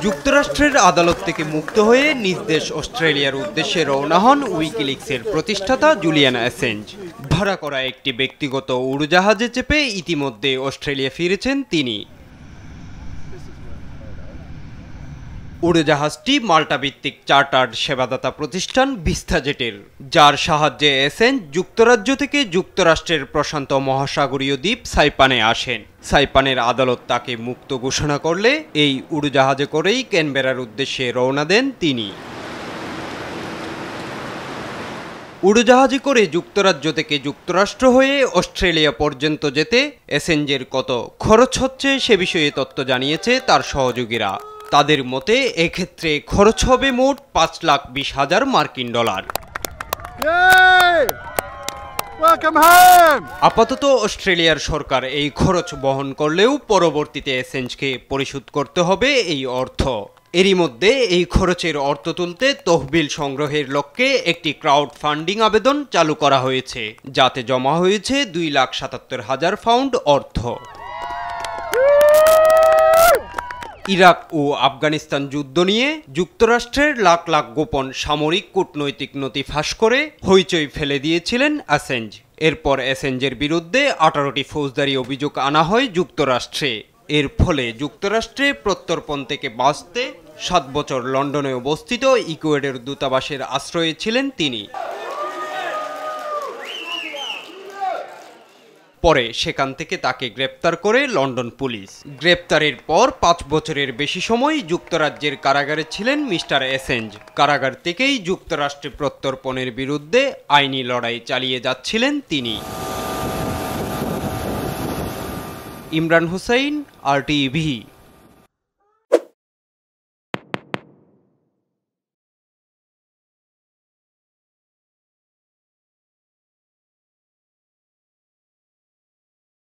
যুক্তরাষ্ট্রের আদালত থেকে মুক্ত হয়ে নিজ দেশ অস্ট্রেলিয়ার উদ্দেশ্যে রওনা হন উইকিলিক্সের প্রতিষ্ঠাতা জুলিয়ান অ্যাসেঞ্জ। ভাড়া করা একটি ব্যক্তিগত উড়োজাহাজে চেপে ইতিমধ্যে অস্ট্রেলিয়া ফিরেছেন তিনি। উড়োজাহাজটি মাল্টা ভিত্তিক চার্টার্ড সেবাদাতা প্রতিষ্ঠান ভিস্তাজেটের, যার সাহায্যে অ্যাসেঞ্জ যুক্তরাজ্য থেকে যুক্তরাষ্ট্রের প্রশান্ত মহাসাগরীয় দ্বীপ সাইপানে আসেন। সাইপানের আদালত তাকে মুক্ত ঘোষণা করলে এই উড়োজাহাজে করেই ক্যানবেরার উদ্দেশ্যে রওনা দেন তিনি। উড়োজাহাজে করে যুক্তরাজ্য থেকে যুক্তরাষ্ট্র হয়ে অস্ট্রেলিয়া পর্যন্ত যেতে অ্যাসেঞ্জের কত খরচ হচ্ছে সে বিষয়ে তথ্য জানিয়েছে তার সহযোগীরা। তাদের মতে এক্ষেত্রে খরচ হবে মোট 5,20,000 মার্কিন ডলার। আপাতত অস্ট্রেলিয়ার সরকার এই খরচ বহন করলেও পরবর্তীতে অ্যাসেঞ্জকে পরিশোধ করতে হবে এই অর্থ। এরই মধ্যে এই খরচের অর্থ তুলতে তহবিল সংগ্রহের লক্ষ্যে একটি ক্রাউড ফান্ডিং আবেদন চালু করা হয়েছে, যাতে জমা হয়েছে 2,77,000 পাউন্ড অর্থ। ইরাক ও আফগানিস্তান যুদ্ধ নিয়ে যুক্তরাষ্ট্রের লাখ লাখ গোপন সামরিক কূটনৈতিক নথি ফাঁস করে হইচই ফেলে দিয়েছিলেন অ্যাসেঞ্জ। এরপর অ্যাসেঞ্জের বিরুদ্ধে 18টি ফৌজদারি অভিযোগ আনা হয় যুক্তরাষ্ট্রে। এর ফলে যুক্তরাষ্ট্রে প্রত্যর্পণ থেকে বাঁচতে 7 বছর লন্ডনে অবস্থিত ইকুয়েডর দূতাবাসের আশ্রয়ে ছিলেন তিনি। পরে সেখান থেকে তাকে গ্রেপ্তার করে লন্ডন পুলিশ। গ্রেপ্তারের পর 5 বছরের বেশি সময় যুক্তরাজ্যের কারাগারে ছিলেন মিস্টার অ্যাসেঞ্জ। কারাগার থেকেই যুক্তরাষ্ট্রে প্রত্যর্পণের বিরুদ্ধে আইনি লড়াই চালিয়ে যাচ্ছিলেন তিনি। ইমরান হোসাইন, RTV।